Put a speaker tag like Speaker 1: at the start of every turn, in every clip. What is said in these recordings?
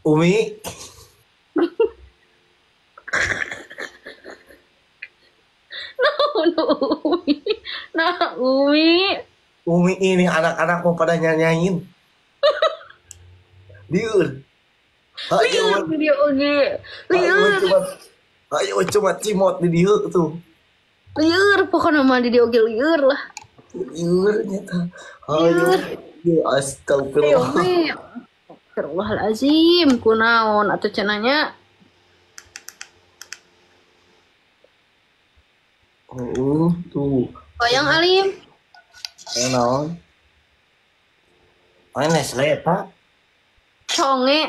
Speaker 1: Umi.
Speaker 2: No, Umi. Nah, Umi.
Speaker 1: Umi ini anak-anak mau pada nyanyain. Liur. Ayo,
Speaker 2: Liur video oge.
Speaker 1: ayo
Speaker 2: Liur.
Speaker 1: cuma, ayo cuma cimot di dia tuh.
Speaker 2: Liur pokoknya mah di oge liur lah.
Speaker 1: Liur nyata. Ayo,
Speaker 2: Liur.
Speaker 1: ya
Speaker 2: Ayo,
Speaker 1: astagfirullah.
Speaker 2: Umi. Astagfirullahalazim, kunaon atuh cenanya.
Speaker 1: Tuh.
Speaker 2: Bayang Alim.
Speaker 1: Ayo naon? Ayo Nestle Pak.
Speaker 2: Conge.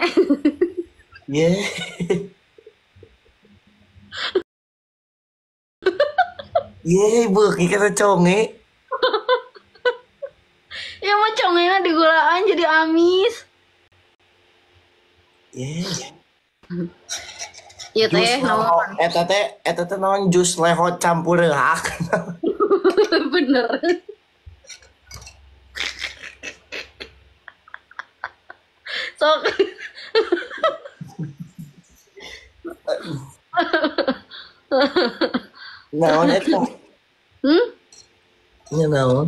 Speaker 1: Ye. Ye, beuki kata conge.
Speaker 2: Ya mah congena digulaan jadi amis.
Speaker 1: Ye.
Speaker 2: Iya
Speaker 1: Jus
Speaker 2: teh,
Speaker 1: leho,
Speaker 2: naon?
Speaker 1: eta teh naon jus leho campur hak.
Speaker 2: Bener. Sok.
Speaker 1: Naon eta?
Speaker 2: Hmm?
Speaker 1: Nya naon?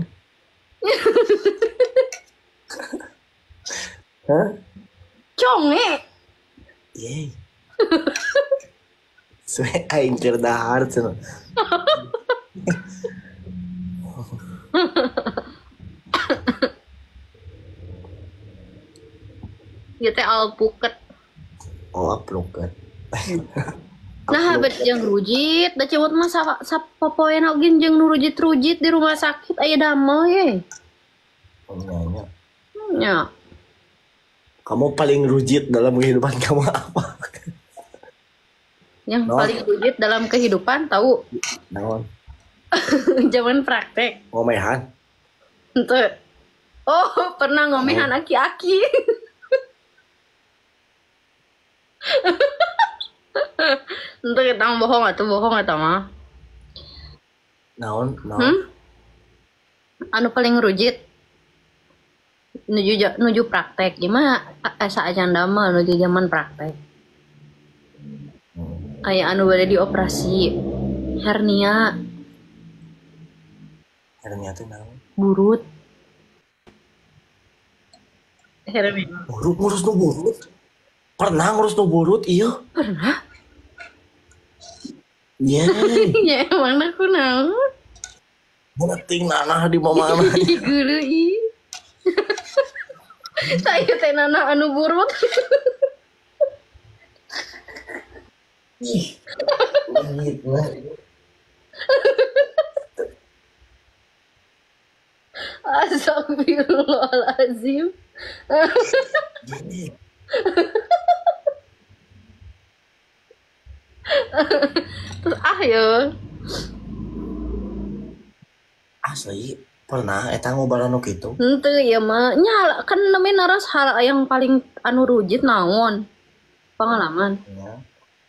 Speaker 1: Hah?
Speaker 2: Conge.
Speaker 1: Ye. Saya aing keur dahar cenah.
Speaker 2: Ieu teh alpuket.
Speaker 1: Oh, aploket.
Speaker 2: Nah, bet jeung rujit, da cewek mah sapopoena oge jeung nu rujit-rujit di rumah sakit aya damel ye.
Speaker 1: Nanya.
Speaker 2: Nya.
Speaker 1: Kamu paling rujit dalam kehidupan kamu apa?
Speaker 2: Yang
Speaker 1: No.
Speaker 2: paling rujit dalam kehidupan tahu
Speaker 1: Naon?
Speaker 2: zaman praktek.
Speaker 1: Ngomehan?
Speaker 2: Henteu. Oh, pernah ngomehan aki-aki. Henteu kita bohong atuh mah.
Speaker 1: Naon? Naon?
Speaker 2: Hmm? Anu paling rujit nuju praktek gimana asa ajan damel nuju zaman praktek kayak anu bade dioperasi hernia
Speaker 1: Ternyata naon?
Speaker 2: burut hernia
Speaker 1: Burut ngurus nu burut? Pernah ngurus nu burut? Iya.
Speaker 2: pernah
Speaker 1: Ye.
Speaker 2: ya emang aku naon
Speaker 1: Meneting nanah di mana?
Speaker 2: guru ih saya teh nana anu burut
Speaker 1: Ih. Gitu.
Speaker 2: astagfirullahalazim terus ya
Speaker 1: Asli pernah eta ngobrol anu kitu.
Speaker 2: henteu ya mah nya kan namanya naras hal yang paling anu rujit naon pengalaman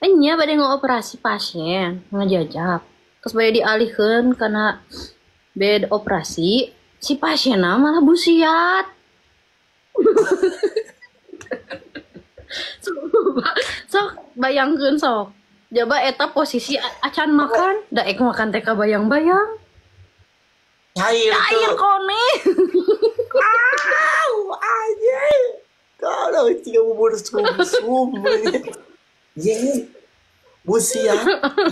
Speaker 1: Ya.
Speaker 2: nya bade ngoperasi pasien ngajajak terus bade dialihkeun karena bed operasi si pasienna malah busiat sok bayangkeun sok coba eta posisi acan makan da ek makan teh bayang-bayang
Speaker 1: Cair
Speaker 2: air
Speaker 1: tuh.
Speaker 2: kone
Speaker 1: Au, aja. Kalau jika bubur sum-sum. Ye. Busia.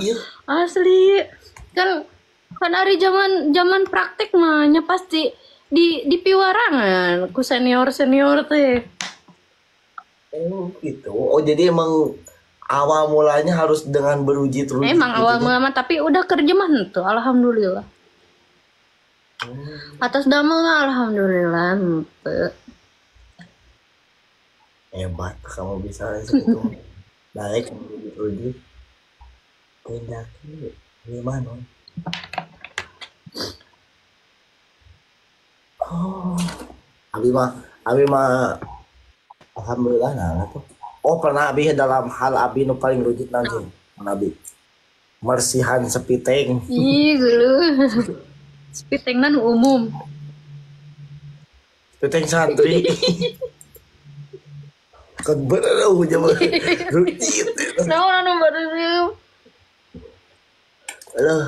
Speaker 1: Iya.
Speaker 2: asli kan hari zaman praktek mah nya pasti di piwarangan ku senior teh
Speaker 1: Oh, gitu. Oh, jadi emang awal mulanya harus dengan berujit-rujit.
Speaker 2: emang
Speaker 1: gitu
Speaker 2: awal
Speaker 1: ya?
Speaker 2: mula mah tapi udah kerja mah tuh alhamdulillah atas damel mah alhamdulillah henteu.
Speaker 1: Hebat kamu bisa segitu. Baik berujit-rujit. Pindah ke gimana? Oh, abi mah alhamdulillah nah tuh. Oh, pernah abi dalam hal abi nu paling rujit nanti. Abi. Mersihan sepiteng.
Speaker 2: Ih geuleuh spitengna nu umum
Speaker 1: Sepiteng santri. Kan bener jaman rujit.
Speaker 2: Naon anu bareum?
Speaker 1: Aduh.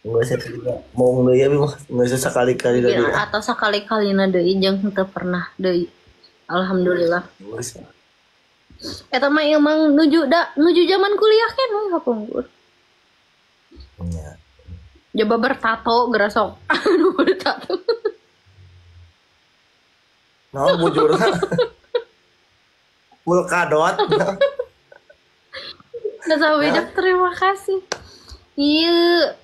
Speaker 1: Nggak usah terima. Mau nggak ya mah nggak usah sekali-kali dari.
Speaker 2: Atau sakali-kalina deui jeung henteu pernah deui. Alhamdulillah.
Speaker 1: Nggak usah.
Speaker 2: Eta mah emang nuju zaman kuliah kan kapungkur.
Speaker 1: Ya.
Speaker 2: Coba bertato gerasok. Anu bertato.
Speaker 1: Nah, bujur. Pulkadot.
Speaker 2: Nasawedak terima kasih. Iya.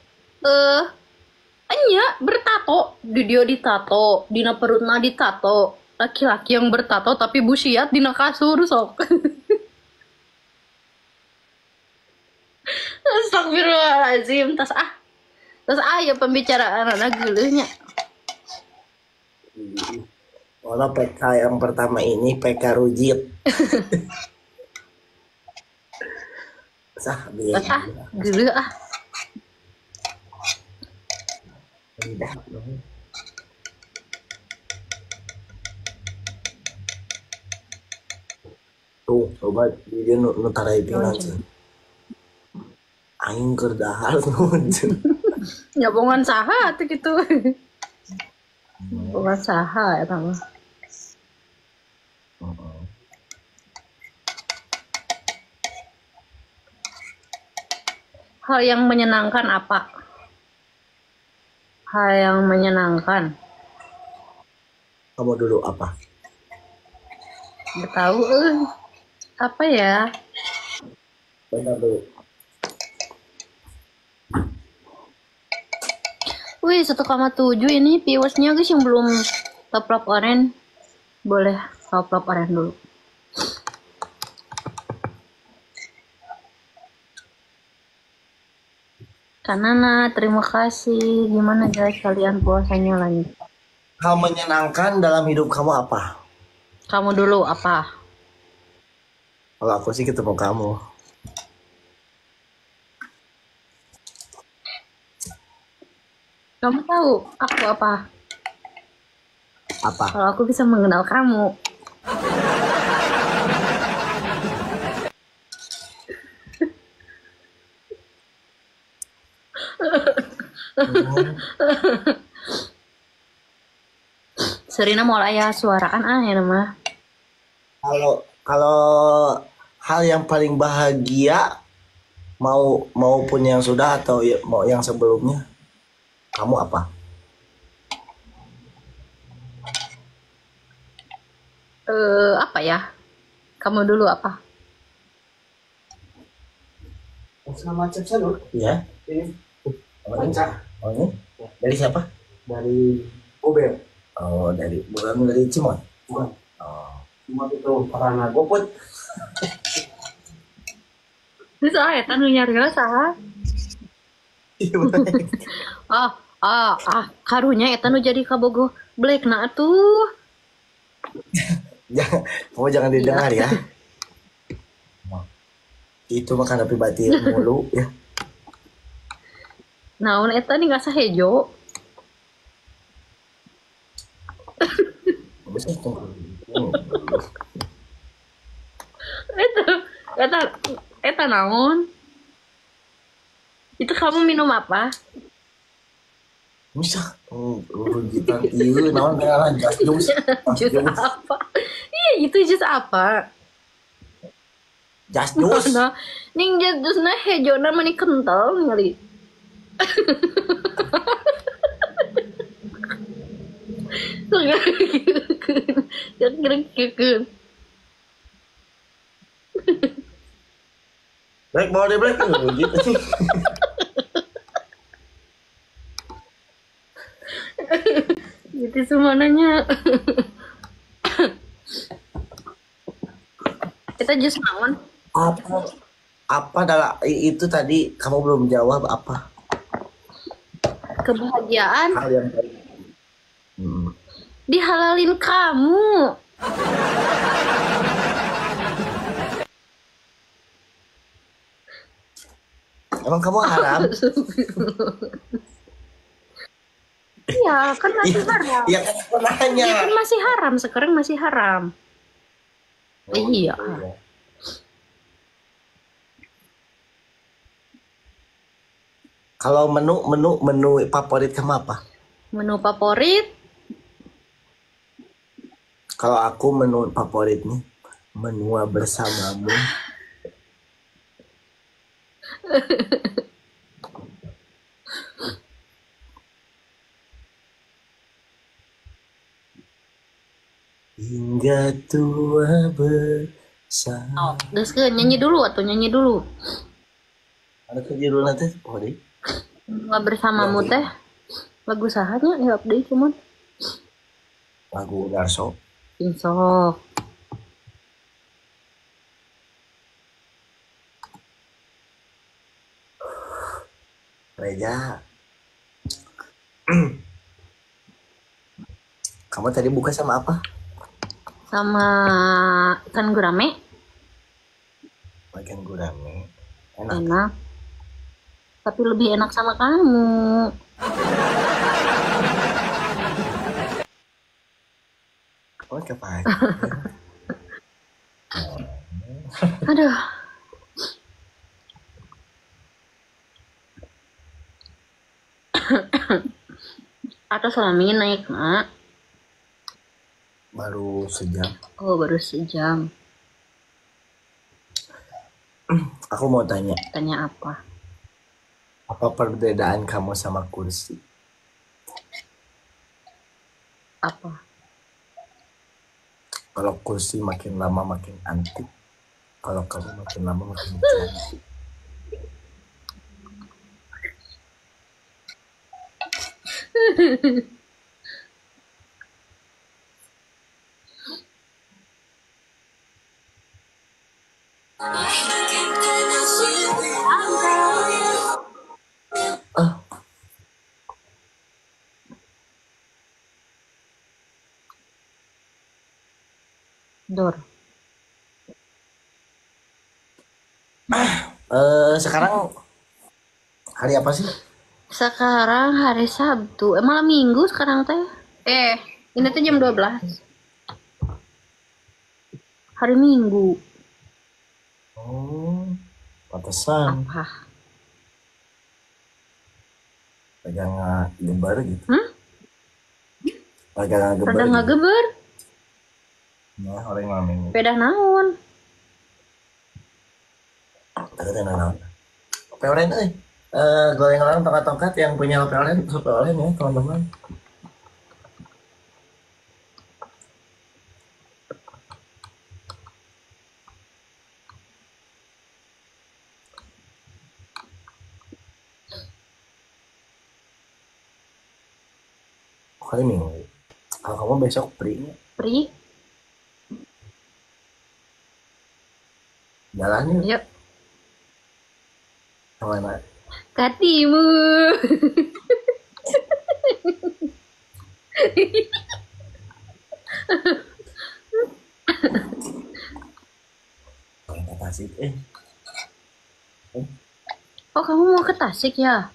Speaker 2: Anya bertato, di dia ditato, dina perutna ditato. Laki-laki yang bertato tapi busiat dina kasur sok. Astagfirullahaladzim. Tas aya pembicaraan anak geuleuhnya.
Speaker 1: Walau PK yang pertama ini PK rujit. Sah dia.
Speaker 2: Geuleuh
Speaker 1: Tuh, coba dia nu typing aja. Aing keur dahar nuhun.
Speaker 2: Nyabongan saha teh kitu. Nyabongan saha eta mah. Hal yang menyenangkan apa? Hal yang menyenangkan.
Speaker 1: Kamu dulu apa?
Speaker 2: Nggak tahu apa ya?
Speaker 1: Benar dulu.
Speaker 2: Wih, 1,7 ini viewers-nya guys yang belum top lap orange. Boleh top lap orange dulu. Kanana, terima kasih. Gimana guys kalian puasanya lagi?
Speaker 1: Hal menyenangkan dalam hidup kamu apa?
Speaker 2: Kamu dulu apa?
Speaker 1: Kalau aku sih ketemu kamu.
Speaker 2: Kamu tahu aku apa?
Speaker 1: Apa?
Speaker 2: Kalau aku bisa mengenal kamu. Serina mau ya suarakan ya nama.
Speaker 1: Kalau hal yang paling bahagia maupun yang sudah atau mau yang sebelumnya, kamu apa?
Speaker 2: Apa ya? Kamu dulu apa?
Speaker 3: Sama Cep dulu.
Speaker 1: Ya.
Speaker 3: Ini
Speaker 1: Panca. Oh ini? Dari siapa?
Speaker 3: dari Uber.
Speaker 1: Oh bukan dari Cimon.
Speaker 3: Bukan.
Speaker 1: Oh.
Speaker 3: Cuma itu karena GoFood.
Speaker 2: Itu saya tanu nyarilah saha. Karunya eta nu jadi kabogo black na atuh.
Speaker 1: Kamu jangan didengar ya. Itu makan api batin mulu ya.
Speaker 2: Naon eta nih nggak sahejo. Eta naon? Itu kamu minum apa?
Speaker 1: Bisa. Rujukan ieu naon ngaran jus.
Speaker 2: Jus apa? Iya, itu jus apa?
Speaker 1: Jus.
Speaker 2: Nah, ning jusna hejona mah ni kental ngali.
Speaker 1: Black bawa deh Black gitu.
Speaker 2: Gitu semuanya. Kita jus naon?
Speaker 1: Apa adalah itu tadi kamu belum jawab apa?
Speaker 2: Kebahagiaan
Speaker 1: Hal yang
Speaker 2: dihalalin kamu.
Speaker 1: Emang kamu haram?
Speaker 2: Iya, kan masih haram.
Speaker 1: Iya kan aku nanya.
Speaker 2: Iya kan masih haram, sekarang masih haram. Iya.
Speaker 1: gitu ya. Kalau menu favorit kamu apa?
Speaker 2: Menu favorit
Speaker 1: Kalau aku menu favoritnya menua bersamamu. Hingga tua bersama.
Speaker 2: oh, geus ke nyanyi dulu atau nyanyi dulu.
Speaker 1: Ada kejudul nanti favorit.
Speaker 2: Nggak bersamamu teh lagu sahanya ya update cuman
Speaker 1: Lagu Darso.
Speaker 2: insok.
Speaker 1: Reja. Kamu tadi buka sama apa?
Speaker 2: Sama ikan gurame
Speaker 1: Makan gurame. Enak.
Speaker 2: enak. Tapi lebih enak sama kamu.
Speaker 1: Oh, kapan?
Speaker 2: Aduh. Atau suami naik nak.
Speaker 1: Baru sejam.
Speaker 2: Oh baru sejam.
Speaker 1: Aku mau tanya,
Speaker 2: Tanya apa?
Speaker 1: apa perbedaan kamu sama kursi?
Speaker 2: Apa?
Speaker 1: Kalau kursi makin lama makin antik, kalau kamu makin lama makin cantik. Ah,
Speaker 2: Dor.
Speaker 1: sekarang hari apa sih?
Speaker 2: Sekarang hari Sabtu. Malam Minggu sekarang teh. Ini tuh jam 12. Hari Minggu.
Speaker 1: Oh, pantesan
Speaker 2: Apa?
Speaker 1: pegang geber gitu. Pegang
Speaker 2: Rada
Speaker 1: geber gitu.
Speaker 2: ngageber.
Speaker 1: Nah, orang malam minggu.
Speaker 2: Beda naon.
Speaker 1: Tapi tenang. PLN goreng orang tongkat-tongkat yang punya PLN, PLN ya teman-teman. Hari minggu. Kalau kamu besok free
Speaker 2: Pri.
Speaker 1: jalan yuk
Speaker 2: Yuk.
Speaker 1: kemana?
Speaker 2: Katimu.
Speaker 1: Ke Tasik.
Speaker 2: Oh kamu mau ke Tasik ya?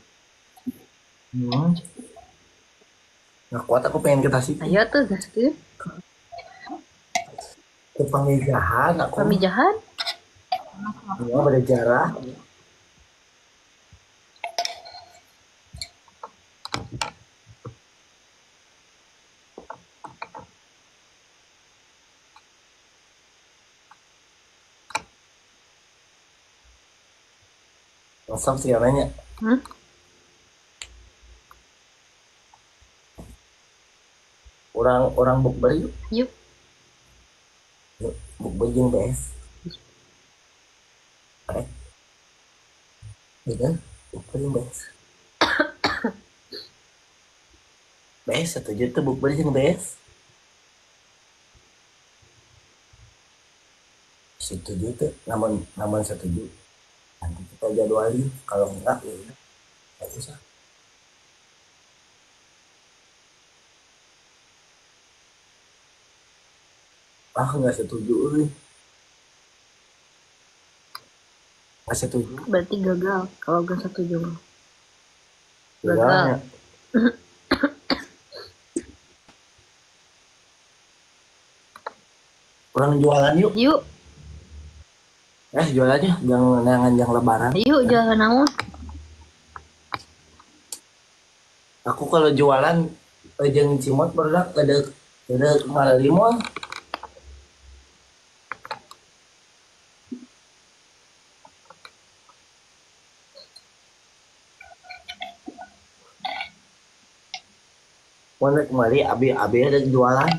Speaker 1: Nggak kuat aku pengen ke Tasik.
Speaker 2: Ayo tuh gaskeun.
Speaker 1: Ke Pamijahan aku.
Speaker 2: Pamijahan.
Speaker 1: Ya, berjarah. WhatsApp sih nanya. Orang bukber yuk.
Speaker 2: Yuk.
Speaker 1: Yuk, bukber jeung BS. Gitu, bukber jeung BS. BS setuju tuh bukber jeung BS. Setuju tuh, namun setuju. Nanti kita jadwalin, kalau enggak ya udah, nggak usah. Nggak setuju, nggak setuju.
Speaker 2: Berarti gagal kalau gak setuju.
Speaker 1: Gagalnya. Orang jualan yuk.
Speaker 2: Yuk,
Speaker 1: Jualannya jangan yang lebaran.
Speaker 2: yuk jalan naon.
Speaker 1: Aku kalau jualan jeung cimot produk ada ngalalimo. Mana kemari abi ada jualan.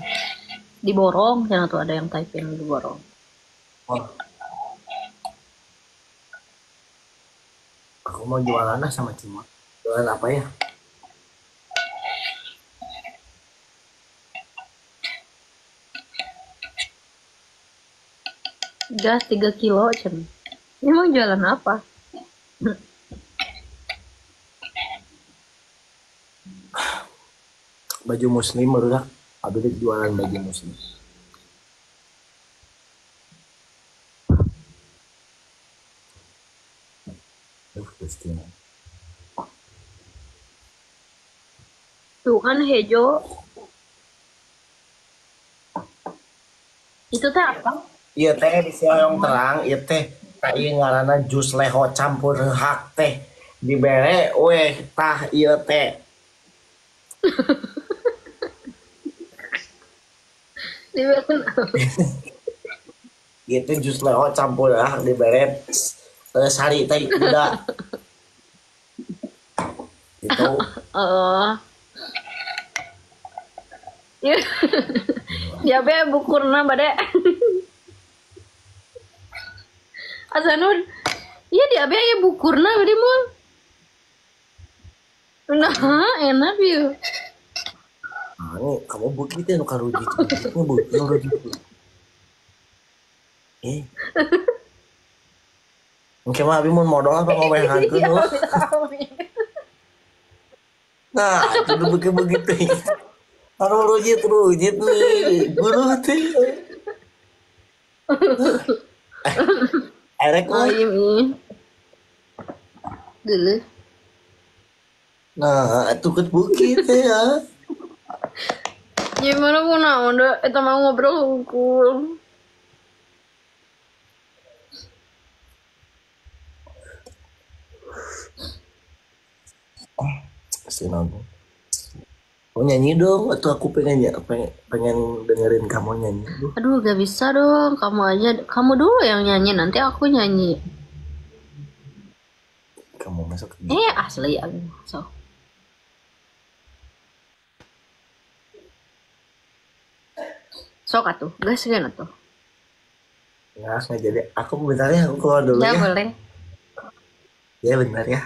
Speaker 2: Diborong, sana tuh ada yang typing diborong.
Speaker 1: Oh. Aku mau jualan lah sama cimot. Jualan apa ya?
Speaker 2: Gas 3 kilo, Cen. Ini mau jualan apa?
Speaker 1: Baju muslim barudak. Abi jualan baju muslim. Kristina.
Speaker 2: Tuh kan hejo. Itu teh apa?
Speaker 1: Iya teh di siang terang, iya teh kayak ngaranna jus leho campur hak teh dibere, weh tah iya teh.
Speaker 2: Dibiarin.
Speaker 1: Gitu jus leho campur hak dibere sari teh udah. Itu
Speaker 2: Ya. Ya be bukurna bade. Asanun. Iya dia be aya bukurna bade mun. Nah, enak ya.
Speaker 1: nah, ini kamu begitu nu karujit. Ini begitu rujit. Mungkin mah abi mun modal apa ngomehan ku nu. Nah, itu begitu. Anu rujit nih, guru teh. Erek mah.
Speaker 2: Dulu.
Speaker 1: Nah, itu ket bukit ya.
Speaker 2: Gimana pun naon deh, eta mau ngobrol hukul.
Speaker 1: Pasti nanggung. Mau nyanyi dong, atau aku pengen dengerin kamu nyanyi.
Speaker 2: Aduh, gak bisa dong. Kamu dulu yang nyanyi, nanti aku nyanyi.
Speaker 1: Kamu masuk.
Speaker 2: Asli ya. So. Sok atuh, gas kan atuh.
Speaker 1: Nggak jadi. Aku bentar ya, aku keluar dulu
Speaker 2: Ya
Speaker 1: ya.
Speaker 2: boleh.
Speaker 1: Ya bentar ya.